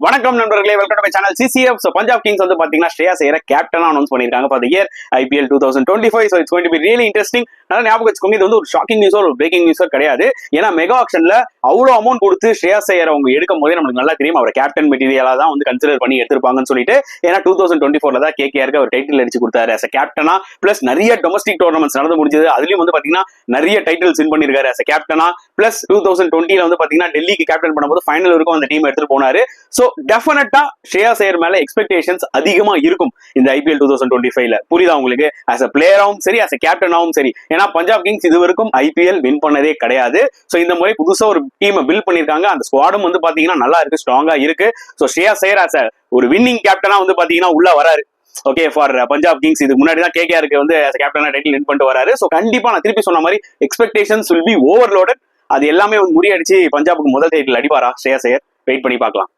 வணக்கம் நண்பர்களே, welcome to my channel CCF. So Punjab Kings வந்து பாத்தீங்கன்னா ஸ்ரேயாஸ் ஐயரை கேப்டனா அனௌன்ஸ் பண்ணிருக்காங்க for the year IPL 2025. So it's going to be really interesting. நல்லா ஞாபகம் வச்சுக்கோங்க, இது வந்து ஒரு ஷாக்கிங் நியூஸோ ஒரு பிரேக்கிங் நியூஸோ கிடையாது. ஏன்னா மெகா ஆக்ஷன்ல அவ்வளவு அமௌண்ட் கொடுத்து ஸ்ரேயாஸ் ஐயரை அவங்க எடுக்கும் போதே நமக்கு நல்லா தெரியும் அவரை கேப்டன் மெட்டீரியலா தான் வந்து கன்சிடர் பண்ணி எடுத்திருப்பாங்கன்னு சொல்லிட்டு. ஏன்னா 2024 தான் KKRக்கு அவர் டைட்டில் அடிச்சு கொடுத்தாரு as a கேப்டனா. பிளஸ் நிறைய டொமஸ்டிக் டோர்னமெண்ட்ஸ் நடந்து முடிஞ்சது, அதுலயும் வந்து பாத்தீங்கன்னா நிறைய டைட்டில்ஸ் வின் பண்ணிருக்காரு as a கேப்டனா. பிளஸ் 2020 வந்து பாத்தீங்கன்னா டெல்லிக்கு கேப்டன் பண்ணும்போது ஃபைனல் வரைக்கும் அந்த டீம் எடுத்துட்டு போனாரு. சோ டெஃபினட்டா ஸ்ரேயாஸ் ஐயர் மேல எக்ஸ்பெக்டேஷன்ஸ் அதிகமா இருக்கும் இந்த IPL 2025ல. புரியுதா உங்களுக்கு? as a பிளேயராவும் சரி, as a கேப்டனாவும் சரி. ஏன்னா பஞ்சாப் கிங்ஸ் இது வரைக்கும் IPL வின் பண்ணதே கிடையாது. சோ இந்த முறை புதுசா ஒரு டீமை பில்ட் பண்ணிருக்காங்க. அந்த ஸ்குவாடும் வந்து பாத்தீங்கன்னா நல்லா இருக்கு, ஸ்ட்ராங்கா இருக்கு. So Shreyas Iyer as a ஒரு வின்னிங் கேப்டனா வந்து பாத்தீங்கன்னா உள்ள வராரு. Okay, for Punjab Kings. இதுக்கு முன்னாடி தான் KKRக்கு வந்து கேப்டனா டைட்டில் வின் பண்ணிட்டு வராரு. சோ கண்டிப்பா நான் திருப்பி சொன்ன மாதிரி எக்ஸ்பெக்டேஷன்ஸ் will be overloaded. அது எல்லாமே முறியடிச்சு பஞ்சாபுக்கு முதல் டைட்டில் அடிப்பாரா ஸ்ரேயாஸ் ஐயர்? வெயிட் பண்ணி பார்க்கலாம்.